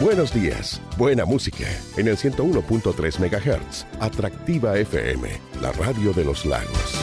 Buenos días, buena música en el 101.3 MHz. Atractiva FM, la radio de los lagos.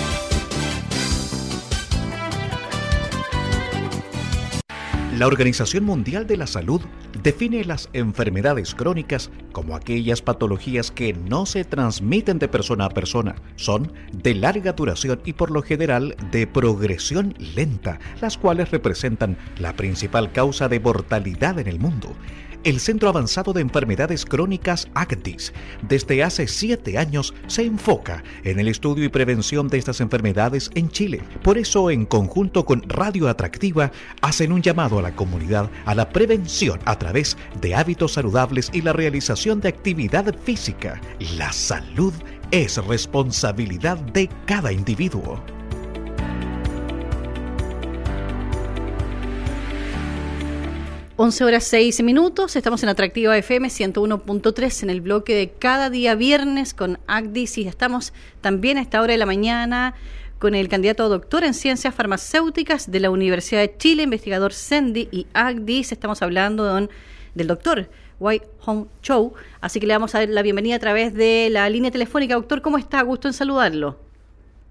La Organización Mundial de la Salud define las enfermedades crónicas como aquellas patologías que no se transmiten de persona a persona, son de larga duración y por lo general de progresión lenta, las cuales representan la principal causa de mortalidad en el mundo. El Centro Avanzado de Enfermedades Crónicas ACDIS, desde hace 7 años, se enfoca en el estudio y prevención de estas enfermedades en Chile. Por eso, en conjunto con Radio Atractiva, hacen un llamado a la comunidad a la prevención a través de hábitos saludables y la realización de actividad física. La salud es responsabilidad de cada individuo. 11:06, estamos en Atractiva FM 101.3 en el bloque de cada día viernes con ACDIS y estamos también a esta hora de la mañana con el candidato a doctor en ciencias farmacéuticas de la Universidad de Chile, investigador CENDI y ACDIS. Estamos hablando del doctor Wai-Hong Cho, así que le vamos a dar la bienvenida a través de la línea telefónica. Doctor, ¿cómo está? Gusto en saludarlo.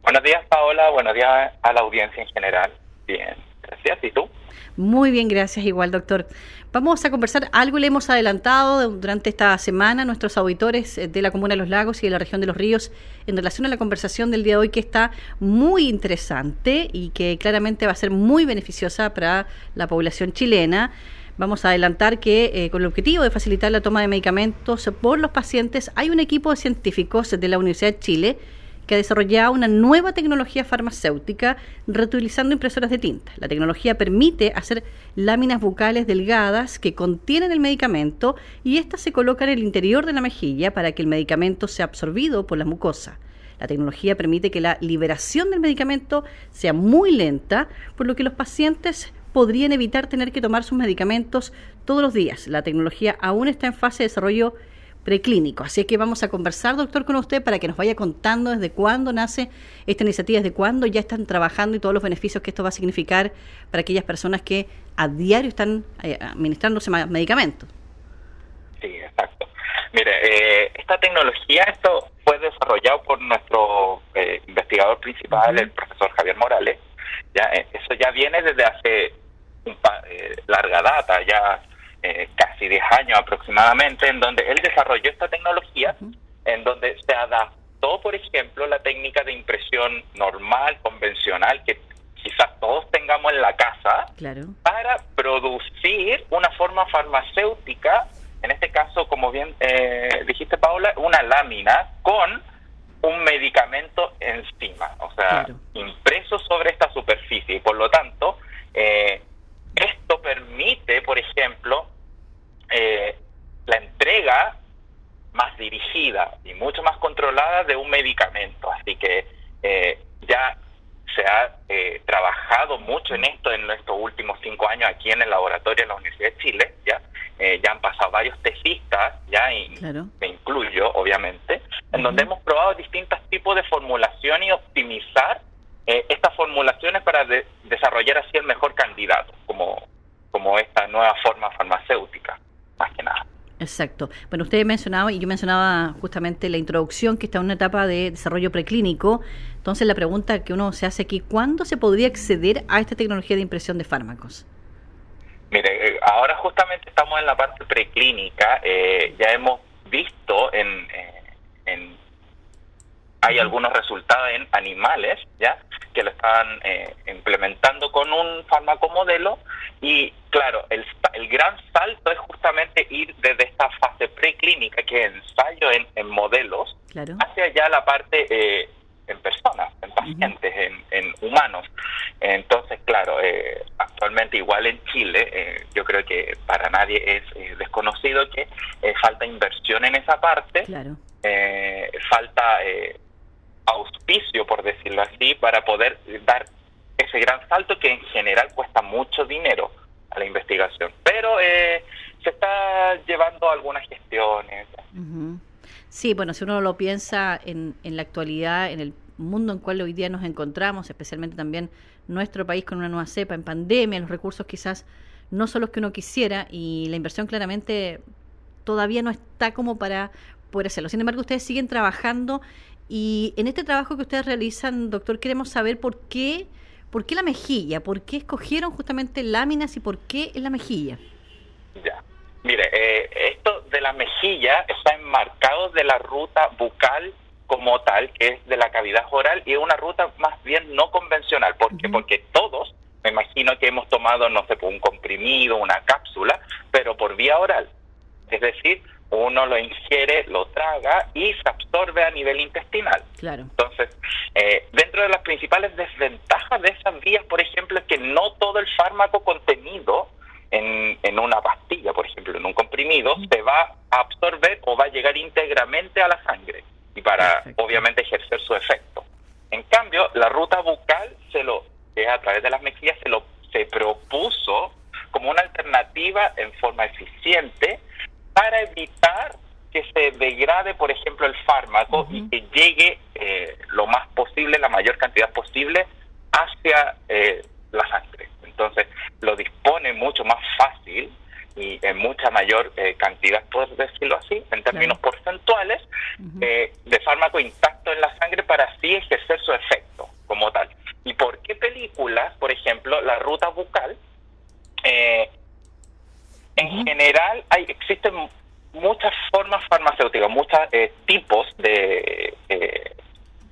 Buenos días, Paola. Buenos días a la audiencia en general. Bien, gracias. ¿Y tú? Muy bien, gracias. Igual, doctor. Vamos a conversar, algo le hemos adelantado durante esta semana a nuestros auditores de la Comuna de Los Lagos y de la región de Los Ríos en relación a la conversación del día de hoy, que está muy interesante y que claramente va a ser muy beneficiosa para la población chilena. Vamos a adelantar que con el objetivo de facilitar la toma de medicamentos por los pacientes, hay un equipo de científicos de la Universidad de Chile que ha desarrollado una nueva tecnología farmacéutica reutilizando impresoras de tinta. La tecnología permite hacer láminas bucales delgadas que contienen el medicamento y estas se colocan en el interior de la mejilla para que el medicamento sea absorbido por la mucosa. La tecnología permite que la liberación del medicamento sea muy lenta, por lo que los pacientes podrían evitar tener que tomar sus medicamentos todos los días. La tecnología aún está en fase de desarrollo preclínico. Así es que vamos a conversar, doctor, con usted para que nos vaya contando desde cuándo nace esta iniciativa, desde cuándo ya están trabajando y todos los beneficios que esto va a significar para aquellas personas que a diario están administrándose medicamentos. Sí, exacto. Mire, esta tecnología, esto fue desarrollado por nuestro investigador principal, el profesor Javier Morales. Ya, eso ya viene desde hace larga data, ya casi 10 años aproximadamente, en donde él desarrolló esta tecnología, en donde se adaptó, por ejemplo, la técnica de impresión normal, convencional, que quizás todos tengamos en la casa, claro, para producir una forma farmacéutica, en este caso, como bien dijiste, Paula, una lámina con un medicamento encima, o sea, claro, impreso sobre esta superficie, y por lo tanto, esto permite, por ejemplo, la entrega más dirigida y mucho más controlada de un medicamento. Así que ya se ha trabajado mucho en esto en estos últimos 5 años aquí en el laboratorio de la Universidad de Chile. Ya han pasado varios tesistas, y claro, me incluyo, obviamente, en donde hemos probado distintos tipos de formulación y optimizar estas formulaciones para desarrollar así el mejor candidato, como esta nueva forma farmacéutica, más que nada. Exacto. Bueno, usted mencionaba, y yo mencionaba justamente la introducción, que está en una etapa de desarrollo preclínico. Entonces, la pregunta que uno se hace aquí, ¿cuándo se podría acceder a esta tecnología de impresión de fármacos? Mire, ahora justamente estamos en la parte preclínica. Ya hemos visto hay algunos resultados en animales, que lo están implementando con un fármaco modelo, y claro, el gran salto es justamente ir desde esta fase preclínica, que es ensayo en modelos, claro, hacia ya la parte en personas, en pacientes, en humanos. Entonces, claro, actualmente igual en Chile, yo creo que para nadie es desconocido que falta inversión en esa parte, claro, falta auspicio, por decirlo así, para poder dar ese gran salto que en general cuesta mucho dinero a la investigación, pero se está llevando algunas gestiones. Sí, bueno, si uno lo piensa en la actualidad, en el mundo en el cual hoy día nos encontramos, especialmente también nuestro país con una nueva cepa en pandemia, los recursos quizás no son los que uno quisiera y la inversión claramente todavía no está como para poder hacerlo. Sin embargo, ustedes siguen trabajando y en este trabajo que ustedes realizan, doctor, queremos saber por qué la mejilla, por qué escogieron justamente láminas y por qué en la mejilla. Ya. Mire, esto de la mejilla está enmarcado de la ruta bucal como tal, que es de la cavidad oral, y es una ruta más bien no convencional. ¿Por qué? Porque todos, me imagino que hemos tomado, no sé, un comprimido, una cápsula, pero por vía oral. Es decir, uno lo ingiere, lo traga y se absorbe a nivel intestinal. Claro. Entonces, dentro de las principales desventajas de esas vías, por ejemplo, es que no todo el fármaco contenido en una pastilla, por ejemplo, en un comprimido, se va a absorber o va a llegar íntegramente a la sangre y para, obviamente, ejercer su efecto. En cambio, la ruta bucal, que a través de las mejillas, se propuso como una alternativa en forma eficiente para evitar que se degrade, por ejemplo, el fármaco y que llegue lo más posible, la mayor cantidad posible, hacia la sangre. Entonces, lo dispone mucho más fácil y en mucha mayor cantidad, por decirlo así, en términos porcentuales, de fármaco intacto en la sangre para así ejercer su efecto como tal. ¿Y por qué películas, por ejemplo, la ruta bucal? En general existen muchas formas farmacéuticas, muchos tipos de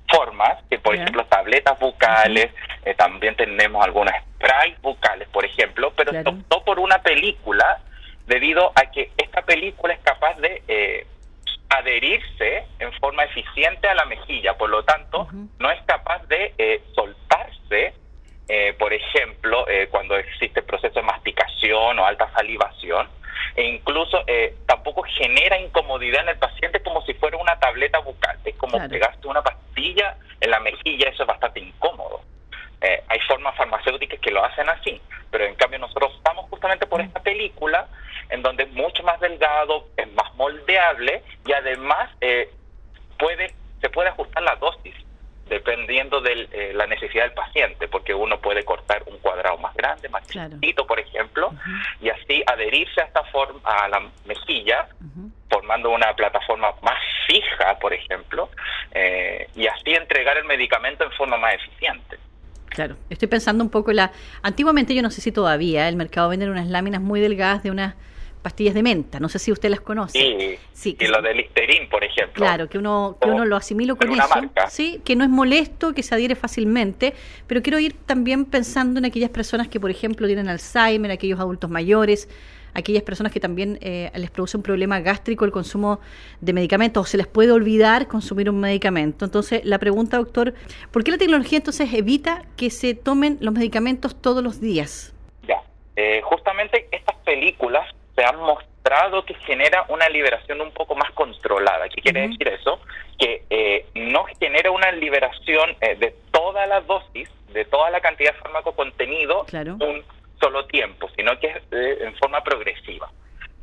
formas, que por ejemplo tabletas bucales, también tenemos algunas sprays bucales, por ejemplo, pero se optó por una película debido a que esta película es capaz de adherirse en forma eficiente a la mejilla, por lo tanto no es capaz de soltarse, por ejemplo, cuando existe proceso de masticación o alta salivación, e incluso tampoco genera incomodidad en el paciente como si fuera una tableta bucal. Es como pegarse una pastilla en la mejilla, eso es bastante incómodo. Hay formas farmacéuticas que lo hacen así, pero en cambio nosotros optamos justamente por esta película, en donde es mucho más delgado, es más moldeable y además se puede ajustar la dosis dependiendo de la necesidad del paciente, porque uno puede cortar un cuadrado más grande, más chiquitito, por ejemplo, y así adherirse a esta forma, a la mejilla, formando una plataforma más fija, por ejemplo, y así entregar el medicamento en forma más eficiente. Claro, estoy pensando un poco antiguamente, yo no sé si todavía, el mercado vende unas láminas muy delgadas de unas pastillas de menta, no sé si usted las conoce. Sí, y lo del Listerine, por ejemplo. Claro, que uno lo asimila con eso, marca. Sí, que no es molesto, que se adhiere fácilmente, pero quiero ir también pensando en aquellas personas que, por ejemplo, tienen Alzheimer, aquellos adultos mayores, aquellas personas que también les produce un problema gástrico el consumo de medicamentos, o se les puede olvidar consumir un medicamento. Entonces, la pregunta, doctor, ¿por qué la tecnología entonces evita que se tomen los medicamentos todos los días? Ya, justamente estas películas se han mostrado que genera una liberación un poco más controlada. ¿Qué quiere decir eso? Que no genera una liberación de toda la dosis, de toda la cantidad de fármaco contenido un solo tiempo, sino que es en forma progresiva.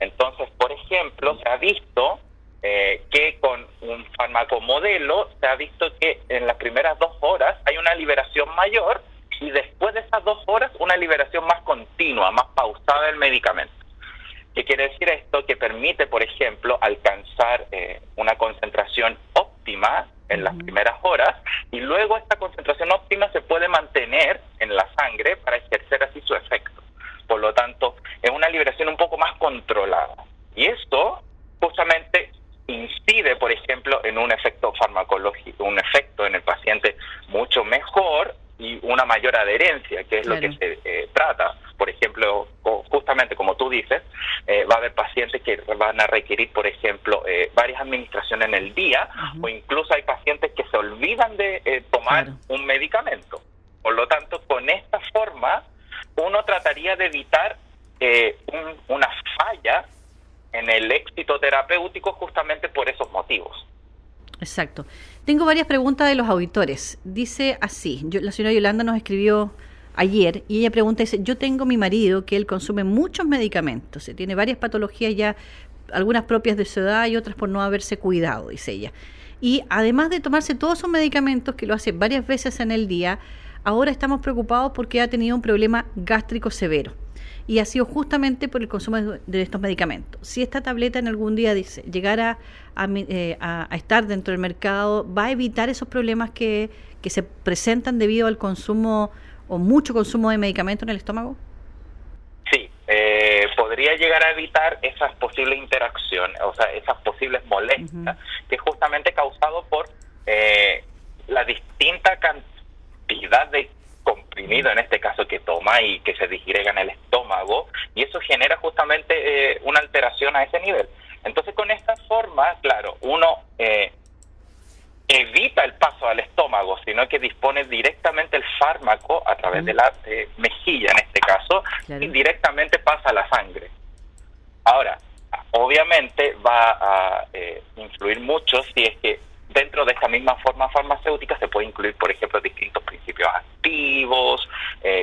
Entonces, por ejemplo, se ha visto que con un fármaco modelo, se ha visto que en las primeras 2 horas hay una liberación mayor y después de esas 2 horas una liberación más continua, más pausada del medicamento. ¿Qué quiere decir esto? Que permite, por ejemplo, alcanzar una concentración óptima en las primeras horas y luego esta concentración óptima se puede mantener en la sangre para ejercer así su efecto. Por lo tanto, es una liberación un poco más controlada. Y esto justamente incide, por ejemplo, en un efecto farmacológico, un efecto en el paciente mucho mejor y una mayor adherencia, que es lo que se trata. Por ejemplo, justamente como tú dices, va a haber pacientes que van a requerir, por ejemplo, varias administraciones en el día, o incluso hay pacientes que se olvidan de tomar un medicamento. Por lo tanto, con esta forma, uno trataría de evitar una falla en el éxito terapéutico justamente por esos motivos. Exacto. Tengo varias preguntas de los auditores. Dice así, la señora Yolanda nos escribió ayer y ella pregunta, dice, yo tengo mi marido que él consume muchos medicamentos, tiene varias patologías ya, algunas propias de su edad y otras por no haberse cuidado, dice ella. Y además de tomarse todos esos medicamentos, que lo hace varias veces en el día, ahora estamos preocupados porque ha tenido un problema gástrico severo. y ha sido justamente por el consumo de estos medicamentos. Si esta tableta en algún día llegara a estar dentro del mercado, ¿va a evitar esos problemas que se presentan debido al consumo o mucho consumo de medicamentos en el estómago? Sí, podría llegar a evitar esas posibles interacciones, o sea, esas posibles molestias, que es justamente causado por la distinta cantidad de comprimido, en este caso, que toma y que se digrega en el estómago, y eso genera justamente una alteración a ese nivel. Entonces, con esta forma, claro, uno evita el paso al estómago, sino que dispone directamente el fármaco a través de la mejilla, en este caso, y directamente pasa a la sangre. Ahora, obviamente va a influir mucho si es que dentro de esta misma forma farmacéutica se puede incluir, por ejemplo, distintos principios activos,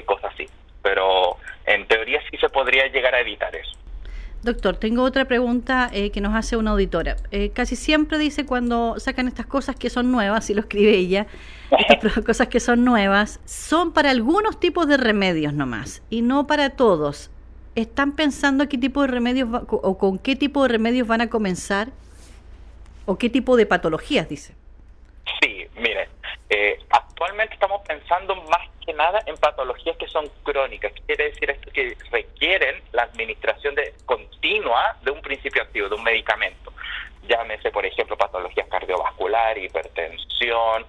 cosas así. Pero en teoría sí se podría llegar a evitar eso. Doctor, tengo otra pregunta que nos hace una auditora. Casi siempre dice cuando sacan estas cosas que son nuevas, y lo escribe ella, estas cosas que son nuevas, son para algunos tipos de remedios nomás, y no para todos. ¿Están pensando qué tipo de remedios o con qué tipo de remedios van a comenzar? ¿O qué tipo de patologías, dice? Sí, mire, actualmente estamos pensando más que nada en patologías que son crónicas. Quiere decir esto que requieren la administración continua de un principio activo, de un medicamento. Llámese, por ejemplo, patologías cardiovasculares, hipertensión,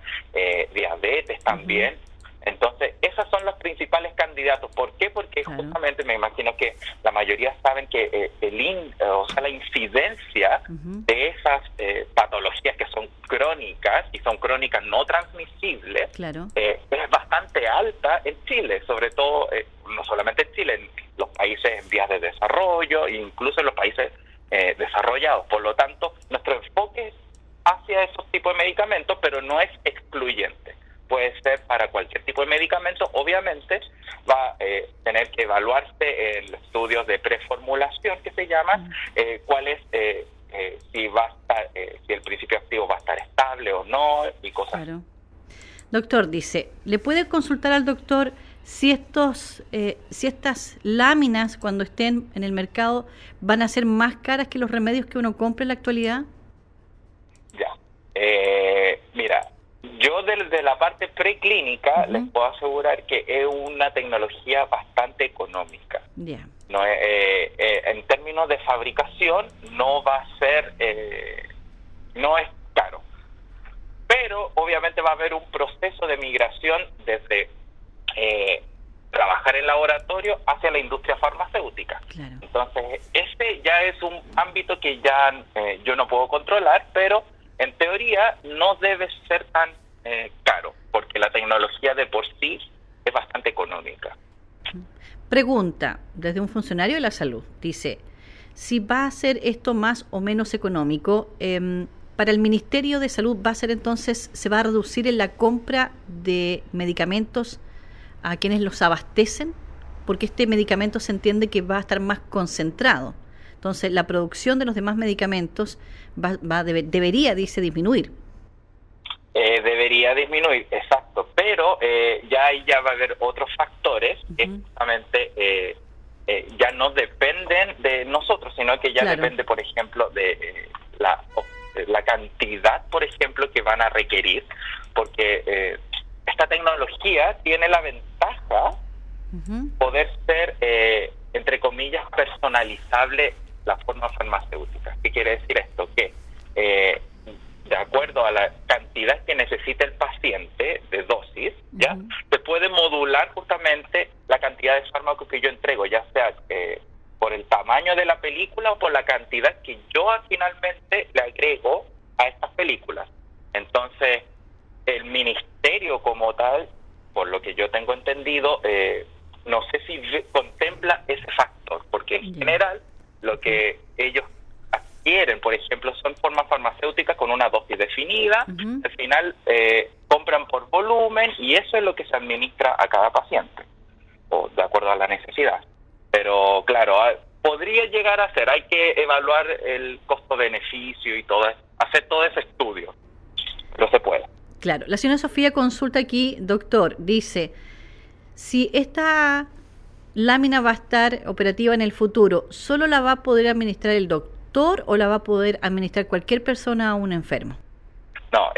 diabetes también. Entonces, esos son los principales candidatos. ¿Por qué? Porque justamente me imagino que la mayoría saben que la incidencia de esas patologías que son crónicas y son crónicas no transmisibles es bastante alta en Chile, sobre todo, no solamente en Chile, en los países en vías de desarrollo, incluso en los países desarrollados. Por lo tanto, nuestro enfoque es hacia esos tipos de medicamentos, pero no es excluyente. Puede ser para cualquier tipo de medicamento. Obviamente va a tener que evaluarse en estudios de preformulación que se llaman, cuál es si va a estar, si el principio activo va a estar estable o no y cosas. Claro. Doctor, dice, ¿le puede consultar al doctor si estas láminas cuando estén en el mercado van a ser más caras que los remedios que uno compra en la actualidad? Ya, mira. Yo desde la parte preclínica les puedo asegurar que es una tecnología bastante económica. No, en términos de fabricación no va a ser, no es caro. Pero obviamente va a haber un proceso de migración desde trabajar en laboratorio hacia la industria farmacéutica. Entonces, este ya es un ámbito que ya yo no puedo controlar, pero en teoría no debe ser tan caro, porque la tecnología de por sí es bastante económica. Pregunta, desde un funcionario de la salud, dice, si va a ser esto más o menos económico, para el Ministerio de Salud va a ser entonces, se va a reducir en la compra de medicamentos a quienes los abastecen, porque este medicamento se entiende que va a estar más concentrado. Entonces, la producción de los demás medicamentos debería, dice, disminuir. Debería disminuir, exacto. Pero ya va a haber otros factores que justamente ya no dependen de nosotros, sino que ya depende, por ejemplo, de la cantidad, por ejemplo, que van a requerir. Porque esta tecnología tiene la ventaja poder ser, entre comillas, personalizable la forma farmacéutica. ¿Qué quiere decir esto? Que de acuerdo a la cantidad que necesita el paciente de dosis, ya se puede modular justamente la cantidad de fármacos que yo entrego, ya sea por el tamaño de la película o por la cantidad que yo finalmente le agrego a estas películas. Entonces, el ministerio como tal, por lo que yo tengo entendido, no sé si contempla ese factor, porque en general lo que ellos adquieren, por ejemplo, son formas farmacéuticas con una dosis definida. Al final compran por volumen y eso es lo que se administra a cada paciente, o de acuerdo a la necesidad. Pero claro, podría llegar a ser, hay que evaluar el costo-beneficio y todo, hacer todo ese estudio, pero se puede. Claro, la señora Sofía consulta aquí, doctor, dice, si lámina va a estar operativa en el futuro, ¿solo la va a poder administrar el doctor o la va a poder administrar cualquier persona a un enfermo? No,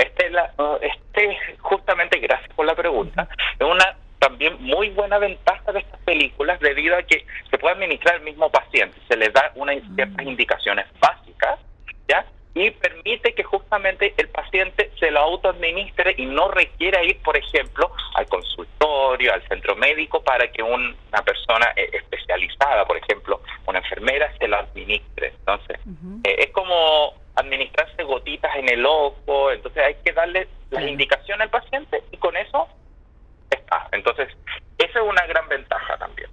justamente, gracias por la pregunta, es una también muy buena ventaja de estas películas debido a que se puede administrar al mismo paciente, se les da ciertas indicaciones básicas, ¿ya? Y permite que justamente el paciente se lo autoadministre y no requiera ir, por ejemplo, al consultorio, al centro médico para que una persona especializada, por ejemplo, una enfermera, se lo administre. Entonces, es como administrarse gotitas en el ojo, entonces hay que darle las indicaciones al paciente y con eso está. Entonces, esa es una gran ventaja también.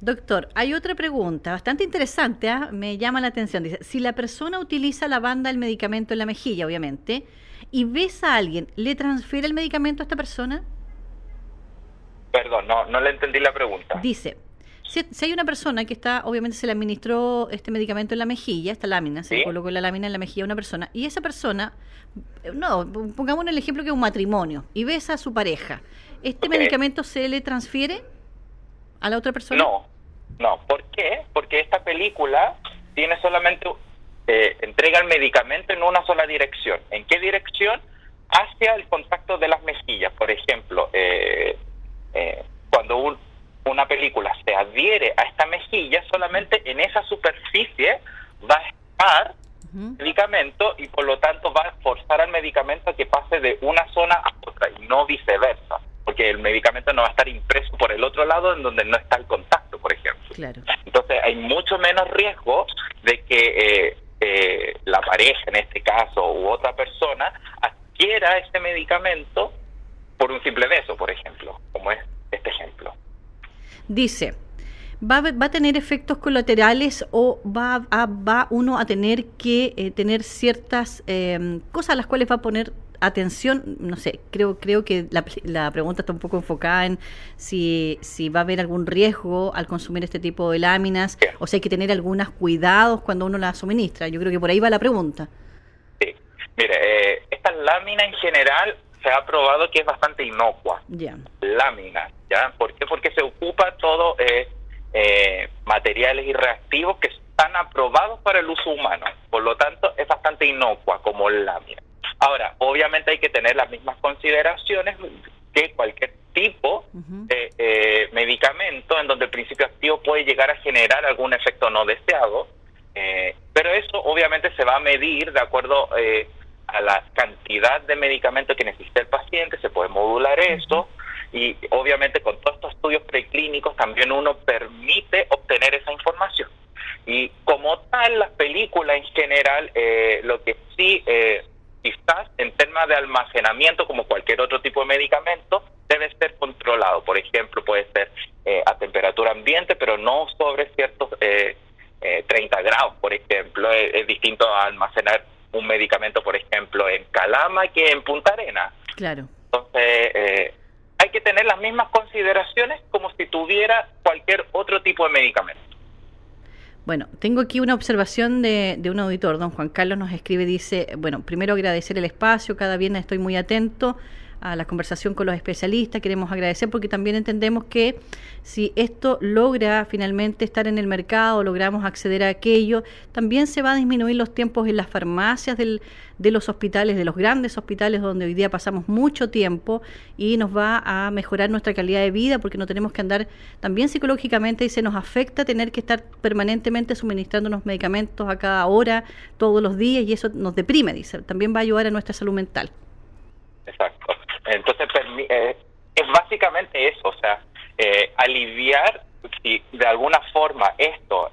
Doctor, hay otra pregunta bastante interesante, me llama la atención. Dice, si la persona utiliza la banda del medicamento en la mejilla, obviamente, y besa a alguien, ¿le transfiere el medicamento a esta persona? Perdón, no le entendí la pregunta. Dice, si hay una persona que está, obviamente se le administró este medicamento en la mejilla, esta lámina, se le colocó la lámina en la mejilla a una persona, y esa persona, pongamos el ejemplo que es un matrimonio, y besa a su pareja, ¿este medicamento se le transfiere a la otra persona? No. ¿Por qué? Porque esta película tiene solamente, entrega el medicamento en una sola dirección. ¿En qué dirección? Hacia el contacto de las mejillas. Por ejemplo, cuando una película se adhiere a esta mejilla, solamente en esa superficie va a estar el medicamento y por lo tanto va a forzar al medicamento a que pase de una zona a otra y no viceversa. Porque el medicamento no va a estar impreso por el otro lado en donde no está el contacto, por ejemplo. Claro. Entonces hay mucho menos riesgo de que la pareja, en este caso, u otra persona, adquiera este medicamento por un simple beso, por ejemplo, como es este ejemplo. Dice, ¿va a tener efectos colaterales o va uno a tener que tener ciertas cosas a las cuales va a poner atención? No sé, creo que la pregunta está un poco enfocada en si va a haber algún riesgo al consumir este tipo de láminas, o si hay que tener algunos cuidados cuando uno las suministra. Yo creo que por ahí va la pregunta. Sí, mire, esta lámina en general se ha probado que es bastante inocua. Lámina, ¿ya? ¿Por qué? Porque se ocupa todo materiales y reactivos que están aprobados para el uso humano. Por lo tanto, es bastante inocua como lámina. Ahora, obviamente hay que tener las mismas consideraciones que cualquier tipo de medicamento en donde el principio activo puede llegar a generar algún efecto no deseado, pero eso obviamente se va a medir de acuerdo a la cantidad de medicamento que necesita el paciente, se puede modular eso y obviamente con todos estos estudios preclínicos también uno permite obtener esa información. Y como tal, las películas en general, lo que sí... quizás en temas de almacenamiento, como cualquier otro tipo de medicamento, debe ser controlado. Por ejemplo, puede ser a temperatura ambiente, pero no sobre ciertos 30 grados, por ejemplo. Es distinto a almacenar un medicamento, por ejemplo, en Calama que en Punta Arenas. Claro. Entonces, hay que tener las mismas consideraciones como si tuviera cualquier otro tipo de medicamento. Bueno, tengo aquí una observación de un auditor, don Juan Carlos nos escribe, dice, bueno, primero agradecer el espacio, cada viernes estoy muy atento a la conversación con los especialistas, queremos agradecer porque también entendemos que si esto logra finalmente estar en el mercado, logramos acceder a aquello, también se va a disminuir los tiempos en las farmacias de los hospitales, de los grandes hospitales donde hoy día pasamos mucho tiempo y nos va a mejorar nuestra calidad de vida porque no tenemos que andar también psicológicamente y se nos afecta tener que estar permanentemente suministrándonos medicamentos a cada hora, todos los días y eso nos deprime, dice, también va a ayudar a nuestra salud mental. Exacto. Entonces, es básicamente eso, o sea, aliviar, si de alguna forma esto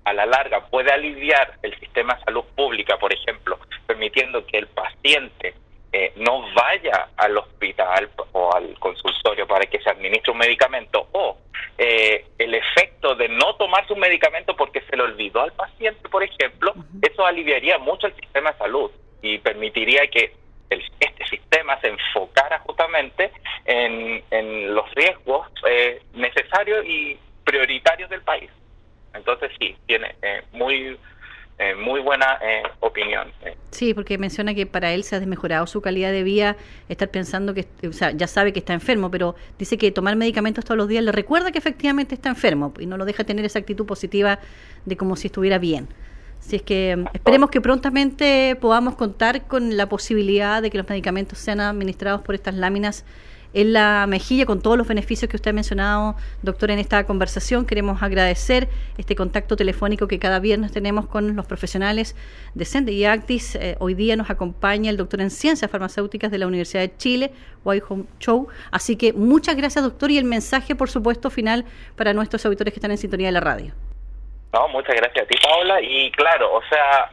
a la larga puede aliviar el sistema de salud pública, por ejemplo, permitiendo que el paciente no vaya al hospital o al consultorio para que se administre un medicamento, o el efecto de no tomarse un medicamento porque se le olvidó al paciente, por ejemplo, eso aliviaría mucho el sistema de salud y permitiría que este sistema se enfocara justamente en los riesgos necesarios y prioritarios del país. Entonces sí, tiene muy muy buena opinión. Sí, porque menciona que para él se ha desmejorado su calidad de vida, estar pensando que, o sea, ya sabe que está enfermo, pero dice que tomar medicamentos todos los días le recuerda que efectivamente está enfermo y no lo deja tener esa actitud positiva de como si estuviera bien. Así es que esperemos que prontamente podamos contar con la posibilidad de que los medicamentos sean administrados por estas láminas en la mejilla, con todos los beneficios que usted ha mencionado, doctor, en esta conversación. Queremos agradecer este contacto telefónico que cada viernes tenemos con los profesionales de Sende y Actis. Hoy día nos acompaña el doctor en Ciencias Farmacéuticas de la Universidad de Chile, Wai-Hong Cho. Así que muchas gracias, doctor, y el mensaje, por supuesto, final para nuestros auditores que están en sintonía de la radio. No, muchas gracias a ti, Paola. Y claro, o sea,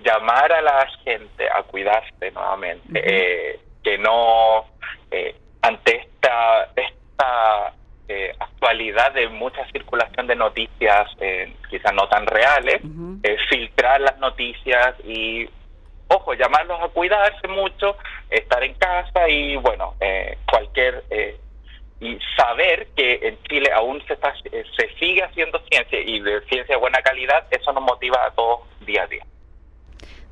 llamar a la gente a cuidarse nuevamente, que no, ante esta actualidad de mucha circulación de noticias quizás no tan reales, filtrar las noticias y, ojo, llamarlos a cuidarse mucho, estar en casa y, bueno, y saber que en Chile aún se sigue haciendo ciencia y de ciencia de buena calidad. Eso nos motiva a todos día a día.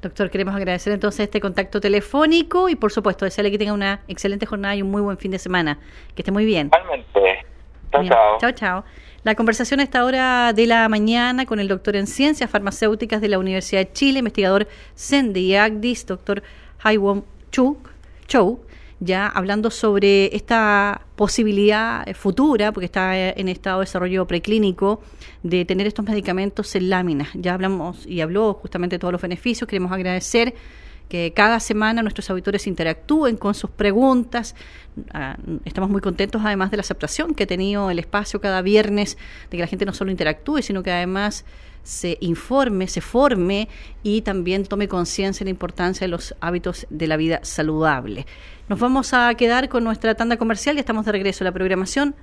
Doctor, queremos agradecer entonces este contacto telefónico y, por supuesto, desearle que tenga una excelente jornada y un muy buen fin de semana. Que esté muy bien. Igualmente. Chao, chao. Chao, chao. La conversación a esta hora de la mañana con el doctor en Ciencias Farmacéuticas de la Universidad de Chile, investigador Sende y Actis, doctor Wai-Hong Cho, ya hablando sobre esta posibilidad futura, porque está en estado de desarrollo preclínico, de tener estos medicamentos en láminas. Ya hablamos y habló justamente de todos los beneficios. Queremos agradecer que cada semana nuestros auditores interactúen con sus preguntas. Estamos muy contentos, además de la aceptación que ha tenido el espacio cada viernes, de que la gente no solo interactúe, sino que además se informe, se forme y también tome conciencia de la importancia de los hábitos de la vida saludable. Nos vamos a quedar con nuestra tanda comercial y estamos de regreso a la programación